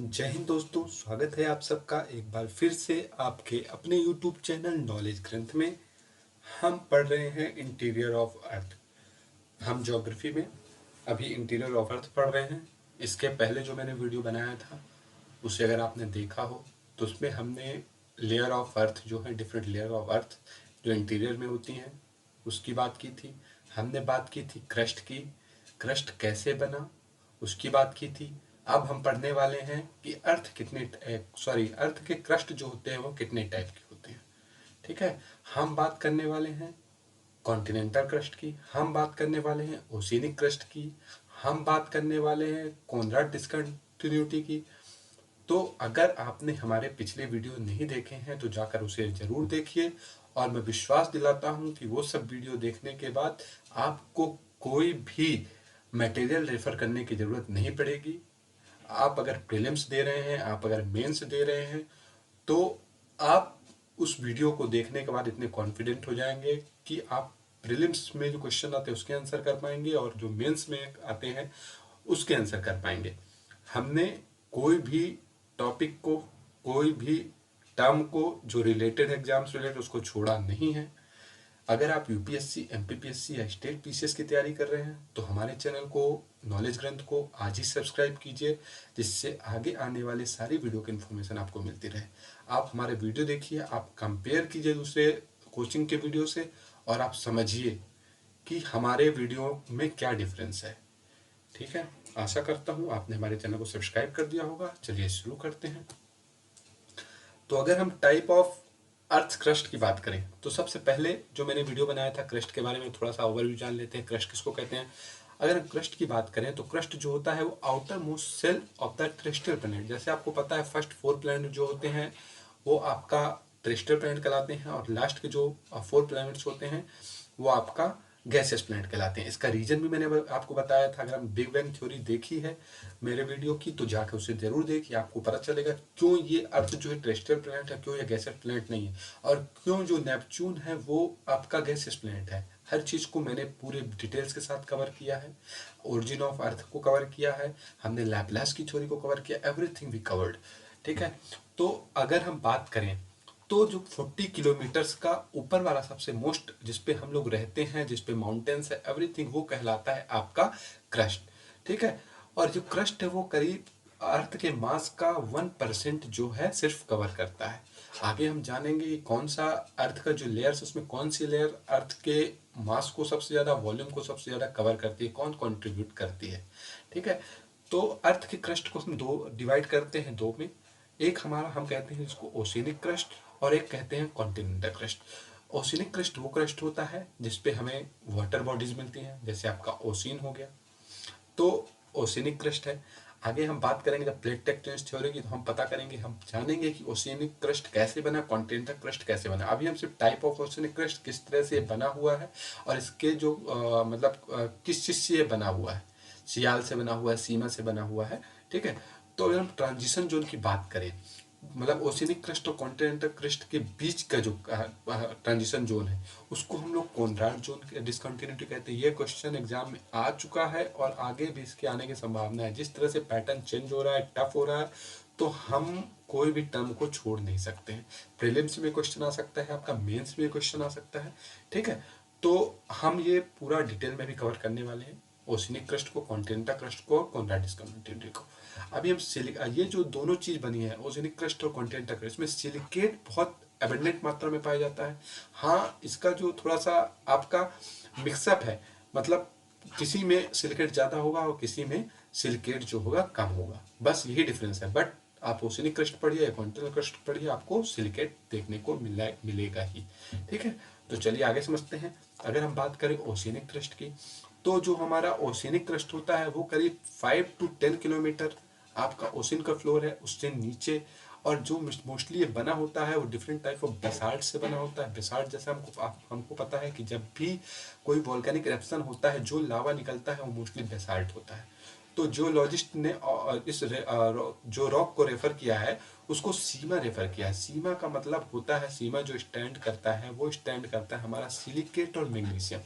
जय हिंद दोस्तों, स्वागत है आप सबका एक बार फिर से आपके अपने YouTube चैनल नॉलेज ग्रंथ में। हम पढ़ रहे हैं इंटीरियर ऑफ अर्थ। हम ज्योग्राफी में अभी इंटीरियर ऑफ अर्थ पढ़ रहे हैं। इसके पहले जो मैंने वीडियो बनाया था उसे अगर आपने देखा हो तो उसमें हमने लेयर ऑफ अर्थ जो है, डिफरेंट लेयर ऑफ अर्थ जो इंटीरियर में होती हैं उसकी बात की थी। हमने बात की थी क्रस्ट की, क्रस्ट कैसे बना उसकी बात की थी। अब हम पढ़ने वाले हैं कि अर्थ के क्रस्ट जो होते हैं वो कितने टाइप के होते हैं। ठीक है, हम बात करने वाले हैं कॉन्टिनेंटल क्रस्ट की, हम बात करने वाले हैं ओशियनिक क्रस्ट की, हम बात करने वाले हैं कोनराड डिस्कंटिन्यूटी की। तो अगर आपने हमारे पिछले वीडियो नहीं देखे हैं तो जाकर उसे जरूर देखिए, और मैं विश्वास दिलाता हूं कि वो सब वीडियो देखने के बाद आपको कोई भी मटेरियल रेफर करने की जरूरत नहीं पड़ेगी। आप अगर प्रीलिम्स दे रहे हैं, आप अगर मेंस दे रहे हैं, तो आप उस वीडियो को देखने के बाद इतने कॉन्फिडेंट हो जाएंगे कि आप प्रीलिम्स में जो क्वेश्चन आते हैं उसके आंसर कर पाएंगे और जो मेंस में आते हैं उसके आंसर कर पाएंगे। हमने कोई भी टॉपिक को, कोई भी टर्म को जो रिलेटेड एग्जाम से रिलेटेड उसको छोड़ा नहीं है। अगर आप यूपीएससी, एमपीपीएससी या स्टेट पीसीएस की तैयारी कर रहे हैं तो हमारे चैनल को, नॉलेज ग्रंथ को आज ही सब्सक्राइब कीजिए, जिससे आगे आने वाले सारी वीडियो की इन्फॉर्मेशन आपको मिलती रहे। आप हमारे वीडियो देखिए, आप कंपेयर कीजिए दूसरे कोचिंग के वीडियो से, और आप समझिए कि हमारे वीडियो में क्या डिफरेंस है। ठीक है, आशा करता हूँ आपने हमारे चैनल को सब्सक्राइब कर दिया होगा। चलिए शुरू करते हैं। तो अगर हम टाइप ऑफ अर्थ क्रस्ट की बात करें तो सबसे पहले जो मैंने वीडियो बनाया था क्रस्ट के बारे में, थोड़ा सा ओवरव्यू जान लेते हैं क्रस्ट किसको कहते हैं। अगर हम क्रस्ट की बात करें तो क्रस्ट जो होता है वो outermost shell of the terrestrial planet. जैसे आपको पता है फर्स्ट 4 प्लैनेट जो होते हैं वो आपका टेरेस्ट्रियल प्लैनेट कहलाते हैं, और लास्ट के जो 4 प्लैनेट्स होते हैं वो आपका गैसियस प्लैनेट कहलाते हैं। इसका रीजन भी मैंने आपको बताया था। अगर हम बिग बैंग थ्योरी देखी है मेरे वीडियो की तो जाकर उसे जरूर देखिए, आपको पता चलेगा क्यों ये अर्थ जो है टेरेस्ट्रियल प्लैनेट है, क्यों ये गैसियस प्लैनेट नहीं है, और क्यों जो नेपच्यून है वो आपका गैसियस प्लैनेट है। हर चीज को मैंने पूरे डिटेल्स के साथ कवर किया है। ओरिजिन ऑफ अर्थ को कवर किया है, हमने लैपलास की थ्योरी को कवर किया, एवरीथिंग वी कवर्ड। ठीक है, तो अगर हम बात करें तो जो 40 किलोमीटर्स का ऊपर वाला सबसे मोस्ट जिसपे हम लोग रहते हैं, जिसपे माउंटेन्स है, एवरीथिंग, वो कहलाता है आपका क्रस्ट। ठीक है, और जो क्रस्ट है वो करीब अर्थ के मास का 1% जो है सिर्फ कवर करता है। आगे हम जानेंगे कि कौन सा अर्थ का जो लेयर्स उसमें कौन सी लेयर अर्थ के मास को सबसे ज्यादा, वॉल्यूम को सबसे ज्यादा कवर करती है, कौन कंट्रीब्यूट करती है। ठीक है, तो अर्थ के क्रस्ट को हम दो डिवाइड करते हैं, दो में। एक हमारा, हम कहते हैं इसको ओशियनिक क्रस्ट, और एक कहते हैं कॉन्टिनेंटल क्रस्ट। ओशियनिक क्रस्ट वो क्रस्ट होता है जिसपे हमें वाटर बॉडीज मिलती हैं, जैसे आपका ओशियन हो गया, तो ओशियनिक क्रस्ट है। आगे हम बात करेंगे जब प्लेट टेक्टोनिक्स थ्योरी की, तो हम पता करेंगे, हम जानेंगे कि ओशियनिक क्रस्ट कैसे बना, कॉन्टिनेंटल क्रस्ट कैसे बना। अभी हम सिर्फ टाइप ऑफ ओशियनिक क्रस्ट किस तरह से बना हुआ है और इसके जो किस चीज से ये बना हुआ है, सियाल से बना हुआ है, सीमा से बना हुआ है। ठीक है, तो अगर हम ट्रांजिशन जोन की बात करें, मतलब ओशियनिक क्रस्ट और कॉन्टिनेंटल क्रस्ट के बीच का जो ट्रांजिशन जोन है उसको हम लोग कोनराड जोन डिस्कंटिन्यूटी कहते हैं। ये क्वेश्चन एग्जाम में आ चुका है और आगे भी इसके आने की संभावना है। जिस तरह से पैटर्न चेंज हो रहा है, टफ हो रहा है, तो हम कोई भी टर्म को छोड़ नहीं सकते हैं। प्रीलिम्स में क्वेश्चन आ सकता है, आपका मेंस में क्वेश्चन आ सकता है। ठीक है, तो हम ये पूरा डिटेल में भी कवर करने वाले हैं, ओशियनिक क्रस्ट को, कॉन्टिनेंटल क्रस्ट को, कोनराड डिस्कंटिन्यूटी को। अभी हम ये जो दोनों चीज बनी है ओशियनिक क्रस्ट और कॉन्टिनेंटल क्रस्ट में सिलिकेट बहुत एबंडेंट मात्रा में पाया जाता है। हाँ, इसका जो थोड़ा सा आपका मिक्सअप है, मतलब किसी में सिलिकेट ज्यादा होगा और किसी में सिलिकेट जो होगा कम होगा, बस यही डिफरेंस है। बट आप ओशियनिक क्रस्ट पढ़िए या कॉन्टिनेंटल क्रस्ट पढ़िए, आपको सिलिकेट देखने को मिलेगा ही। ठीक है, तो चलिए आगे समझते हैं। अगर हम बात करें ओशियनिक क्रस्ट की, तो जो हमारा ओशियनिक क्रस्ट होता है वो करीब 5 to 10 किलोमीटर आपका ओशियन का फ्लोर है उससे नीचे, और जो मोस्टली ये बना होता है वो डिफरेंट टाइप ऑफ बेसाल्ट से बना होता है। बेसाल्ट जैसे हमको पता है कि जब भी कोई वोल्केनिक इरप्शन होता है जो लावा निकलता है वो मोस्टली बेसाल्ट होता है। तो जियोलॉजिस्ट ने जो रॉक को रेफर किया है उसको सीमा रेफर किया है। सीमा का मतलब होता है, सीमा जो स्टैंड करता है वो स्टैंड करता है हमारा सिलिकेट और मैग्नीशियम।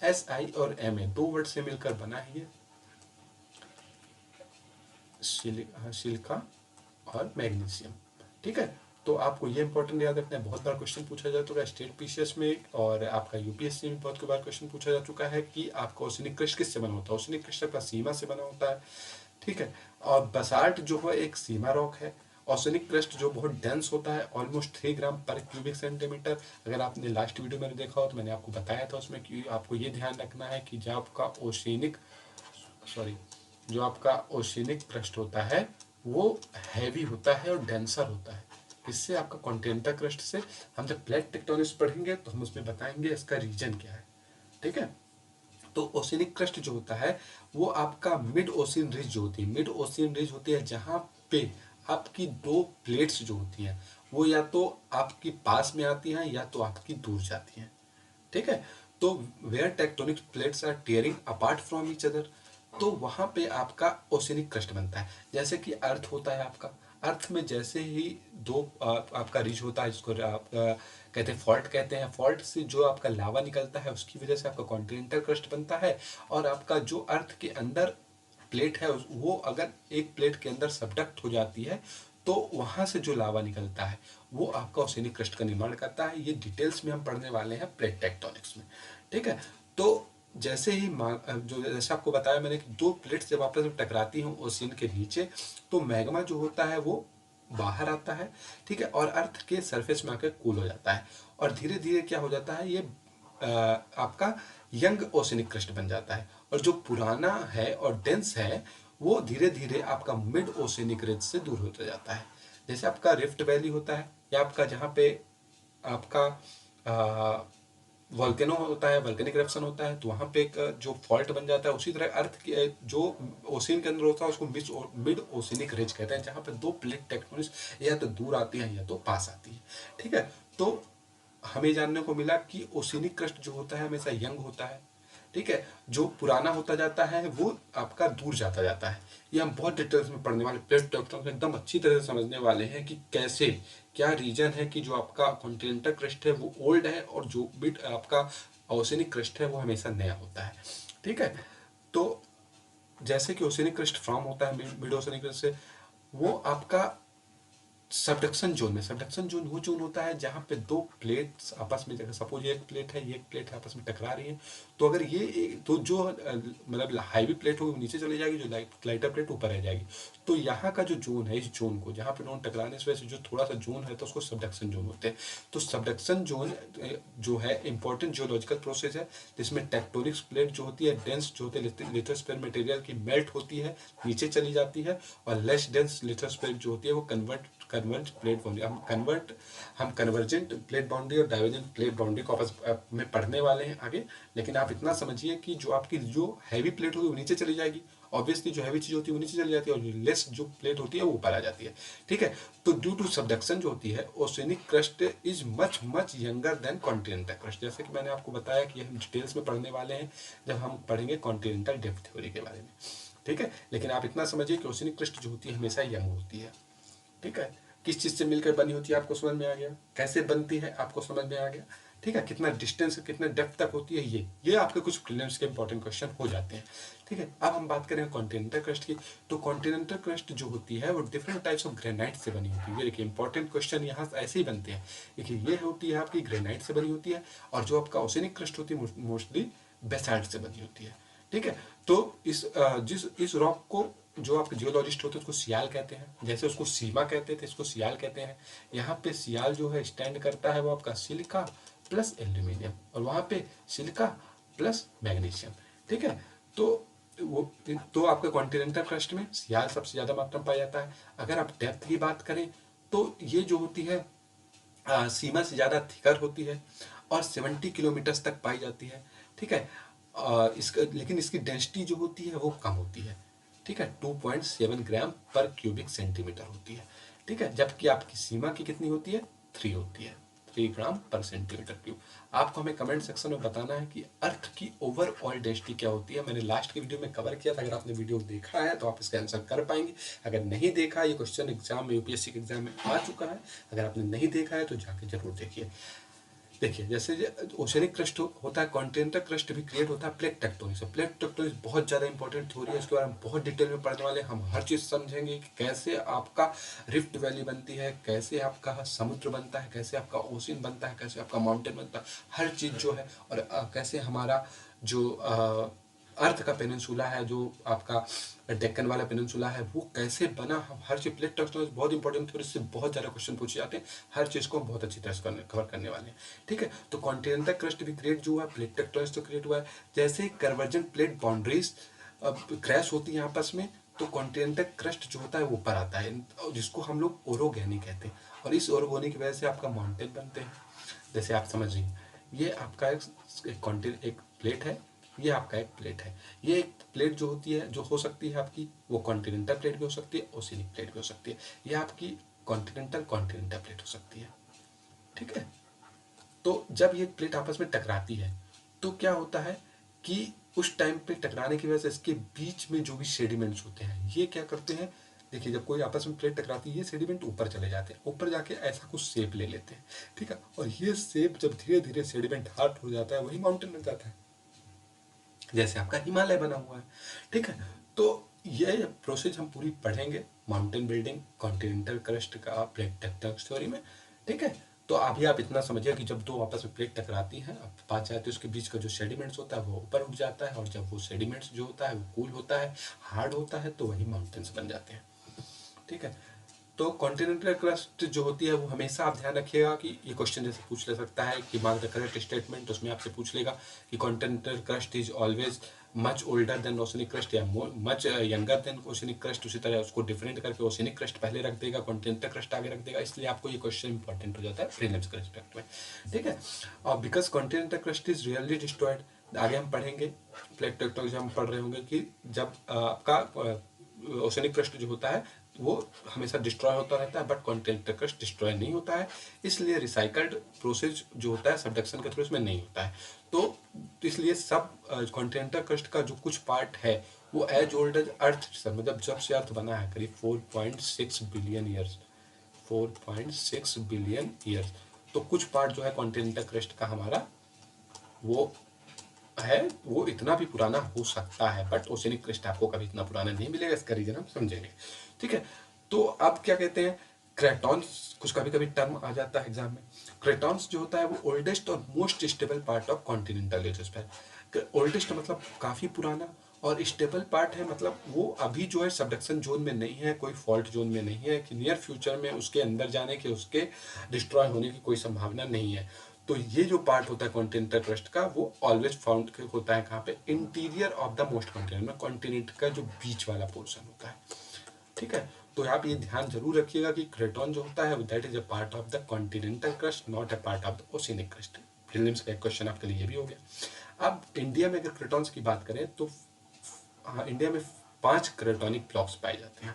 SI और Ma दो वर्ड से मिलकर बना है ये सिलिका और मैग्नीशियम। ठीक है, तो आपको ये इंपॉर्टेंट याद रखना है। बहुत बार क्वेश्चन पूछा जा चुका है स्टेट पीसीएस में और आपका यूपीएससी में बहुत बार क्वेश्चन पूछा जा चुका है कि आपका ओसिनिक क्रस्ट किससे बना होता है। ओसिनिक क्रस्ट आपका सीमा से बना होता है। ठीक है, और बसाल्ट जो है एक सीमा रॉक है। ओसिनिक क्रस्ट जो बहुत डेंस होता है, ऑलमोस्ट 3 ग्राम पर क्यूबिक सेंटीमीटर। अगर आपने लास्ट वीडियो मैंने देखा हो तो मैंने आपको बताया था उसमें कि आपको ये ध्यान रखना है कि जो आपका ओशिनिक क्रस्ट होता है वो हैवी होता है और डेंसर होता है। इससे आपका कॉन्टिनेंटल क्रस्ट से हम जब प्लेट टेक्टोनिक्स पढ़ेंगे तो हम उसमें बताएंगे इसका रीजन क्या है। ठीक है, तो ओशिनिक क्रस्ट जो होता है वो आपका मिड ओशियन रिज जो होती है, मिड ओशियन रिज होती है जहाँ पे आपकी दो प्लेट्स जो होती हैं वो या तो आपकी पास में आती हैं या तो आपकी दूर जाती हैं। ठीक है, तो where tectonic plates are tearing apart from each other, तो वहां पे आपका ओशिनिक क्रस्ट बनता है। जैसे कि अर्थ होता है आपका, अर्थ में जैसे ही दो आपका रिज होता है जिसको आप कहते हैं फॉल्ट कहते हैं, फॉल्ट से जो आपका लावा निकलता है उसकी वजह से आपका कॉन्टिनेंटल क्रस्ट बनता है। और आपका जो अर्थ के अंदर प्लेट है वो अगर एक प्लेट के अंदर सबडक्ट हो जाती है तो वहां से जो लावा निकलता है वो आपका ओशिनिक क्रस्ट का निर्माण करता है। ये डिटेल्स में हम पढ़ने वाले हैं प्लेट टेक्टोनिक्स में। ठीक है, तो जैसे ही जो जैसे आपको बताया मैंने कि दो प्लेट्स जब आपस में टकराती हैं ओशियन के नीचे तो मैग्मा जो होता है वो बाहर आता है। ठीक है, और अर्थ के सरफेस में आकर कूल हो जाता है और धीरे धीरे क्या हो जाता है ये आपका यंग ओशिनिक क्रस्ट बन जाता है। और जो पुराना है और डेंस है वो धीरे धीरे आपका मिड ओशिनिक रिज से दूर होता जाता है। जैसे आपका रिफ्ट वैली होता है या आपका जहाँ पे आपका वॉल्केनो होता है, वॉल्केनिक इरप्शन होता है तो वहाँ पे एक जो फॉल्ट बन जाता है। उसी तरह अर्थ के जो ओशियन के अंदर होता है उसको मिड ओशिनिक रिज कहते हैं, जहाँ पे दो प्लेट टेक्टोनिक्स या तो दूर आती हैं या तो पास आती है। ठीक है, तो हमें जानने को मिला कि ओशिनिक क्रस्ट जो होता है हमेशा यंग होता है। ठीक है, जो पुराना होता जाता है वो आपका दूर जाता जाता है। ये हम बहुत डिटेल्स में पढ़ने वाले, प्लेट टेक्टोनिक्स में एकदम अच्छी तरह से समझने वाले हैं कि कैसे क्या रीजन है कि जो आपका कॉन्टिनेंटल क्रस्ट है वो ओल्ड है और जो बिट आपका ओशिनिक क्रस्ट है वो हमेशा नया होता है। ठीक है, तो जैसे कि ओशिनिक क्रस्ट फॉर्म होता है मिड ओशिनिक क्रस्ट से, वो आपका सबडक्शन जोन में, सबडक्शन जोन वो जोन होता है जहाँ पे दो प्लेट्स आपस में, जैसे सपोज ये एक प्लेट है ये एक प्लेट है आपस में टकरा रही है तो अगर ये तो जो मतलब हाईवी प्लेट होगी नीचे चली जाएगी, जो लाइटर प्लेट ऊपर रह जाएगी। तो यहाँ का जो जोन है इस जोन को जहाँ पे दोनों टकराने से वजह से जो थोड़ा सा जोन है तो उसको सबडक्शन जोन होते हैं। तो सबडक्शन जोन जो है इंपॉर्टेंट जियोलॉजिकल प्रोसेस है जिसमें टेक्टोनिक्स प्लेट जो होती है डेंस जो होती है लिथोस्फीयर मटेरियल की मेल्ट होती है नीचे चली जाती है और लेस डेंस लिथोस्फीयर जो होती है वो कन्वर्ट प्लेट बाउंड्री हम कन्वर्जेंट प्लेट बाउंड्री और डाइवर्जेंट प्लेट बाउंड्री को आपस में पढ़ने वाले हैं आगे। लेकिन आप इतना समझिए कि जो आपकी जो हैवी प्लेट होगी वो नीचे चली जाएगी, ऑब्वियसली जो हैवी चीज होती है वो नीचे चली जाती है और लेस जो प्लेट होती है वो ऊपर आ जाती है। ठीक है, तो ड्यू टू सबडक्शन जो होती है oceanic crust is much much younger than continental crust. जैसे कि मैंने आपको बताया कि हम डिटेल्स में पढ़ने वाले हैं जब हम पढ़ेंगे कॉन्टिनेंटल डेप्थ थ्योरी के बारे में। ठीक है, लेकिन आप इतना समझिए कि ओशिनिक क्रस्ट जो होती है हमेशा यंग होती है। ठीक है, किस चीज से मिलकर बनी होती है आपको समझ में आ गया, कैसे बनती है आपको समझ में आ गया। ठीक है, कितना डिस्टेंस कितना डेप्थ तक होती है ये आपके कुछ प्रीलिम्स के इंपॉर्टेंट क्वेश्चन हो जाते हैं। ठीक है, अब हम बात करें कॉन्टिनेंटल क्रस्ट की। तो कॉन्टिनेंटल क्रस्ट जो होती है वो डिफरेंट टाइप्स ऑफ ग्रेनाइट से बनी होती है। ये देखिए इंपॉर्टेंट क्वेश्चन यहाँ ऐसे ही बनते हैं। देखिए ये होती है आपकी ग्रेनाइट से बनी होती है और जो आपका ओशिनिक क्रस्ट होती है मोस्टली बेसाल्ट से बनी होती है। ठीक है, तो इस रॉक को जो आपके जियोलॉजिस्ट होते हैं उसको सियाल कहते हैं, जैसे उसको सीमा कहते थे इसको सियाल कहते हैं। यहाँ पे सियाल जो है स्टैंड करता है वो आपका सिलिका प्लस एल्यूमिनियम और वहाँ पे सिलिका प्लस मैग्नीशियम। ठीक है, तो वो तो आपके कॉन्टिनेंटल क्रस्ट में सियाल सबसे ज़्यादा मात्रा में पाया जाता है। अगर आप डेप्थ की बात करें तो ये जो होती है सीमा से ज़्यादा थिकर होती है और 70 किलोमीटर्स तक पाई जाती है। ठीक है, इसका लेकिन इसकी डेंसिटी जो होती है वो कम होती है। ठीक है, 2.7 ग्राम पर क्यूबिक सेंटीमीटर होती है। ठीक है, जबकि आपकी सीमा की कितनी होती है 3 होती है, 3 ग्राम पर सेंटीमीटर क्यूब। आपको हमें कमेंट सेक्शन में बताना है कि अर्थ की ओवरऑल डेंसिटी क्या होती है। मैंने लास्ट की वीडियो में कवर किया था, अगर आपने वीडियो देखा है तो आप इसका आंसर कर पाएंगे। अगर नहीं देखा, ये क्वेश्चन एग्जाम में यूपीएससी के एग्जाम में आ चुका है, अगर आपने नहीं देखा है तो जाके जरूर देखिए। देखिए जैसे ओशनिक क्रस्ट होता है, कॉन्टिनेंटल क्रस्ट भी क्रिएट होता है प्लेट टेक्टोनिक से। प्लेट टेक्टोनिक बहुत ज़्यादा इंपॉर्टेंट थ्योरी है, इसके बारे में बहुत डिटेल में पढ़ने वाले हैं। हम हर चीज़ समझेंगे कि कैसे आपका रिफ्ट वैली बनती है, कैसे आपका समुद्र बनता है, कैसे आपका ओशन बनता है, कैसे आपका माउंटेन बनता है, हर चीज़ जो है। और कैसे हमारा जो अर्थ का पेनिनसुला है, जो आपका डेक्कन वाला पेनिनसुला है, वो कैसे बना, हम हर चीज प्लेट टेक्टोनिक्स बहुत इंपॉर्टेंट थ्योरी से बहुत ज़्यादा क्वेश्चन पूछे जाते हैं। हर चीज़ को हम बहुत अच्छी तरह से कवर करने वाले हैं, ठीक है। तो कॉन्टिनेंटल क्रस्ट भी क्रिएट जो हुआ, प्लेट टेक्टोनिक्स तो क्रिएट हुआ है। जैसे कन्वर्जेंट प्लेट बाउंड्रीज क्रैश होती है आपस में, तो कॉन्टिनेंटल क्रस्ट जो होता है वो ऊपर आता है, जिसको हम लोग ओरोगेनी कहते हैं। और इस ओरोगेनी की वजह से आपका माउंटेन बनते हैं। जैसे आप समझिए, ये आपका एक प्लेट है, ये आपका एक प्लेट है। ये एक प्लेट जो होती है, जो हो सकती है आपकी, वो कॉन्टिनेंटल प्लेट भी हो सकती है, ओशिनिक प्लेट भी हो सकती है। ये आपकी कॉन्टिनेंटल कॉन्टिनेंटल प्लेट हो सकती है, ठीक है। तो जब ये प्लेट आपस में टकराती है तो क्या होता है कि उस टाइम पे टकराने की वजह से इसके बीच में जो भी सेडिमेंट्स होते हैं, ये क्या करते हैं, देखिए जब कोई आपस में प्लेट टकराती है, ये सेडिमेंट ऊपर चले जाते हैं, ऊपर जाके ऐसा कुछ शेप ले लेते हैं, ठीक है। और ये शेप जब धीरे धीरे सेडिमेंट हार्ड हो जाता है, वही माउंटेन बन जाता है, जैसे आपका हिमालय बना हुआ है, ठीक है। तो ये प्रोसेस हम पूरी पढ़ेंगे माउंटेन बिल्डिंग कॉन्टिनेंटल क्रस्ट का प्लेट टेक्टोनिक थ्योरी में, ठीक है। तो अभी आप इतना समझिए कि जब दो आपस में प्लेट टकराती हैं, अब बात जाती है उसके बीच का जो सेडिमेंट्स होता है वो ऊपर उठ जाता है, और जब वो सेडिमेंट्स जो होता है वो कूल होता है, हार्ड होता है, तो वही माउंटेन्स बन जाते हैं, ठीक है। तो कॉन्टिनेंटल क्रस्ट जो होती है वो हमेशा आप ध्यान रखिएगा कि ये क्वेश्चन जैसे पूछ ले सकता है कि मार्क द करेक्ट स्टेटमेंट, उसमें आपसे पूछ लेगा कि continental crust is always much older than oceanic crust या much younger than oceanic crust. उसी तरह उसको डिफरेंट करके ओशनिक क्रस्ट पहले रख देगा, कॉन्टिनेंटल क्रस्ट आगे रख देगा, इसलिए आपको ये क्वेश्चन इंपॉर्टेंट हो जाता है प्रीलिम्स के रिस्पेक्ट में, ठीक है। और because continental crust is really destroyed, आगे हम पढ़ेंगे प्लेट टेक्टोनिक्स हम पढ़ रहे होंगे कि जब आपका ओशनिक क्रस्ट जो होता है वो हमेशा डिस्ट्रॉय होता रहता है, बट कॉन्टिनेंटल क्रस्ट डिस्ट्रॉय नहीं होता है, इसलिए रिसाइकल्ड प्रोसेस जो होता है सबडक्शन के थ्रू इसमें नहीं होता है। तो इसलिए सब कॉन्टिनेंटल क्रस्ट का जो कुछ पार्ट है वो एज ओल्ड एज अर्थ, मतलब जब से अर्थ बना है करीब 4.6 बिलियन ईयर्स, 4.6 बिलियन ईयर्स। तो कुछ पार्ट जो है कॉन्टिनेंटल क्रस्ट का हमारा वो है, वो इतना भी पुराना हो सकता है, बट ओशनिक क्रस्ट आपको कभी इतना पुराना नहीं मिलेगा, इसका रीजन हम समझेंगे, ठीक है। तो अब क्या कहते हैं, क्रेटॉन्स, कुछ कभी कभी टर्म आ जाता है एग्जाम में। क्रेटॉन्स जो होता है वो ओल्डेस्ट और most stable part of continental lithosphere. Oldest मतलब काफ़ी पुराना, और स्टेबल पार्ट है मतलब वो अभी जो है सबडक्शन जोन में नहीं है, कोई फॉल्ट जोन में नहीं है कि नियर फ्यूचर में उसके अंदर जाने के, उसके डिस्ट्रॉय होने की कोई संभावना नहीं है। तो ये जो पार्ट होता है कॉन्टिनेंटल क्रस्ट का वो ऑलवेज फाउंड होता है कहाँ पे, interior of the most continent में, कॉन्टिनेंट का जो बीच वाला पोर्शन होता है, ठीक है। तो आप ये ध्यान जरूर रखिएगा कि क्रेटॉन जो होता है that is a part of the continental crust, not a part of the oceanic crust. Prelims का एक क्वेश्चन आपके लिए भी हो गया। अब इंडिया में अगर क्रेटॉन्स की बात करें तो हाँ, इंडिया में 5 क्रेटोनिक ब्लॉक्स पाए जाते हैं,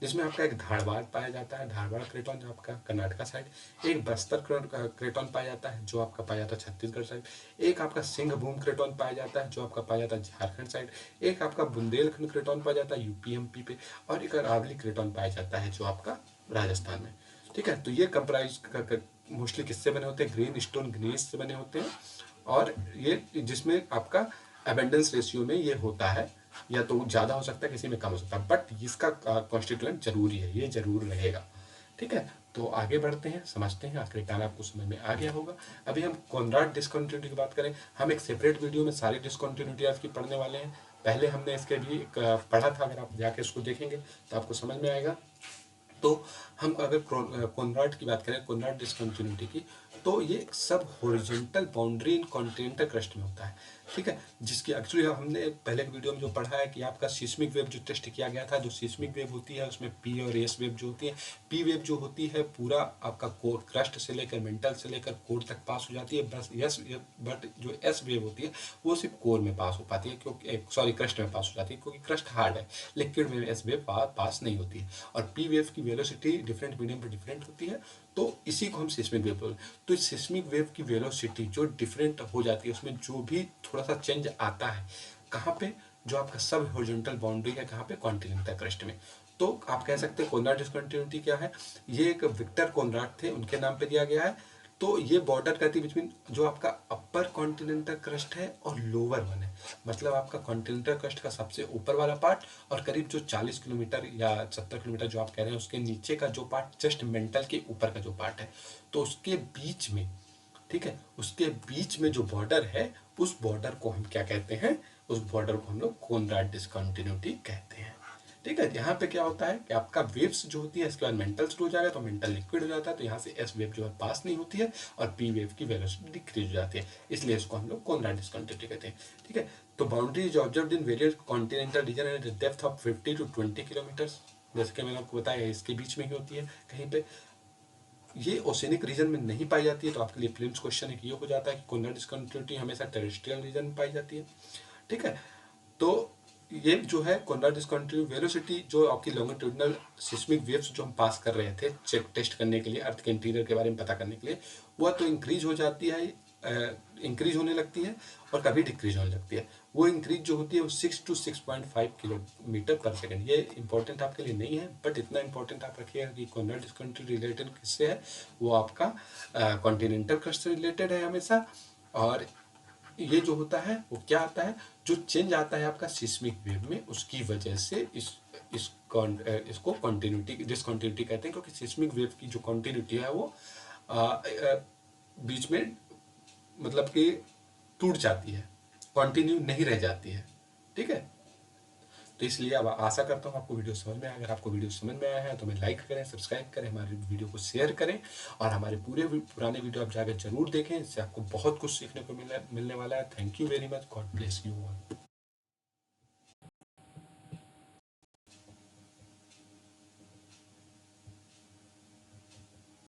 जिसमें आपका एक धारवाड़ पाया जाता है, धारवाड़ क्रेटॉन जो आपका कर्नाटका साइड, एक बस्तर क्रेटॉन पाया जाता है जो आपका पाया जाता है छत्तीसगढ़ साइड, एक आपका सिंहभूम क्रेटॉन पाया जाता है जो आपका पाया जाता है झारखंड साइड, एक आपका बुंदेलखंड क्रेटॉन पाया जाता है यूपी एमपी पे, और एक अरावली क्रेटॉन पाया जाता है जो आपका राजस्थान में, ठीक है। तो ये कंप्राइज मोस्टली किससे बने होते हैं, ग्रीन स्टोन ग्नीस से बने होते हैं, और ये जिसमें आपका अबेंडेंस रेशियो में ये होता है, या तो ज़्यादा हो सकता है किसी में कम हो सकता है, बट इसका कॉन्स्टिट्यूएंट जरूरी है, ये जरूर रहेगा, ठीक है। तो आगे बढ़ते हैं, समझते हैं, आखिर टाइम आपको समझ में आ गया होगा। अभी हम कॉनराड डिसकंटिन्यूटी की बात करें, हम एक सेपरेट वीडियो में सारी डिसकंटिन्यूटी आपकी पढ़ने वाले हैं। पहले हमने इसके भी एक पढ़ा था, अगर आप जाके उसको देखेंगे तो आपको समझ में आएगा। तो हम अगर कॉनराड की बात करें, कॉनराड डिसकंटिन्यूटी की, तो ये सब horizontal boundary in continental crust में होता है, ठीक है। जिसकी एक्चुअली हमने पहले के वीडियो में जो पढ़ा है कि आपका सिस्मिक वेव जो टेस्ट किया गया था, जो सिस्मिक वेव होती है उसमें पी और एस वेव जो होती है, पी वेव जो होती है पूरा आपका कोर क्रस्ट से लेकर मेंटल से लेकर कोर तक पास हो जाती है, बस यस, बट जो एस वेव होती है वो सिर्फ कोर में पास हो पाती है, क्योंकि सॉरी क्रस्ट में पास हो जाती है, क्योंकि क्रस्ट हार्ड है, लिक्विड में एस वेव पास नहीं होती है। और पी वेव की वेलोसिटी डिफरेंट मीडियम पर डिफरेंट होती है, तो इसी को हम सिस्मिक वेव बोलते हैं। तो सिस्मिक वेव की वेलोसिटी जो डिफरेंट हो जाती है, उसमें जो भी थोड़ा सा चेंज आता है, कहाँ पे, जो आपका सब हॉरिजॉन्टल बाउंड्री है कहाँ पे, कॉन्टिनेंटल क्रस्ट में। तो आप कह सकते हैं कॉनराड डिसकंटिन्यूटी क्या है, ये एक विक्टर कॉनराड थे, उनके नाम पे दिया गया है, तो ये बॉर्डर कहती है बिटवीन जो आपका अपर कॉन्टिनेंटल क्रस्ट है और लोअर वन है, मतलब आपका कॉन्टिनेंटल क्रस्ट का सबसे ऊपर वाला पार्ट और करीब जो 40 किलोमीटर या 70 किलोमीटर जो आप कह रहे हैं उसके नीचे का जो पार्ट, जस्ट मेंटल के ऊपर का जो पार्ट है, तो उसके बीच में, ठीक है, उसके बीच में जो बॉर्डर है उस बॉर्डर को हम क्या कहते हैं, उस बॉर्डर को हम लोग कोनराड डिस्कंटिन्यूटी कहते हैं। ठीक है, यहाँ पे क्या होता है कि आपका वेव्स जो होती है इसके बाद मेंटल शुरू हो जाएगा तो मेंटल लिक्विड हो जाता है, तो यहाँ से एस वेव जो है पास नहीं होती है और पी वेव की वेलोसिटी डिक्रीज हो जाती है, इसलिए इसको हम लोग कोनराड डिस्कंटिन्यूटी कहते हैं। ठीक है, तो boundary is observed in various continental region at depth of 50 to 20 kilometre, जैसे कि मैंने आपको बताया इसके बीच में ही होती है कहीं पे। ये ओसेनिक रीजन में नहीं पाई जाती है, तो आपके लिए प्रीलिम्स क्वेश्चन एक ये हो जाता है कि कोनराड डिस्कंटिन्यूटी हमेशा टेरेस्ट्रियल रीजन में पाई जाती है। ठीक है, तो ये जो है कोनराड डिस्कंटिन्यूटी वेलोसिटी जो आपकी लॉन्गिट्यूडिनल सिस्मिक वेव्स जो हम पास कर रहे थे चेक टेस्ट करने के लिए, अर्थ के इंटीरियर के बारे में पता करने के लिए, वह तो इंक्रीज हो जाती है, इंक्रीज होने लगती है और कभी डिक्रीज होने लगती है। वो इंक्रीज जो होती है वो 6 to 6.5 किलोमीटर पर सेकेंड। ये इंपॉर्टेंट आपके लिए नहीं है, बट इतना इंपॉर्टेंट आप रखिएगा कि कोनराड डिस्कंटिन्यूटी रिलेटेड किससे है, वो आपका कॉन्टिनेंटल क्रस्ट से रिलेटेड है हमेशा। और ये जो होता है वो क्या आता है, जो चेंज आता है आपका सिस्मिक वेव में, उसकी वजह से इसको कॉन्टिन्यूटी डिसकॉन्टिन्यूटी कहते हैं, क्योंकि सिस्मिक वेव की जो कॉन्टिन्यूटी है वो बीच में मतलब कि टूट जाती है, कंटिन्यू नहीं रह जाती है। ठीक है, तो इसलिए अब आशा करता हूँ आपको वीडियो समझ में आया। अगर आपको वीडियो समझ में आया है तो हमें लाइक करें, सब्सक्राइब करें, हमारे वीडियो को शेयर करें और हमारे पूरे पुराने वीडियो आप जाकर जरूर देखें, इससे आपको बहुत कुछ सीखने को मिलने वाला है। Thank you very much, God bless you all.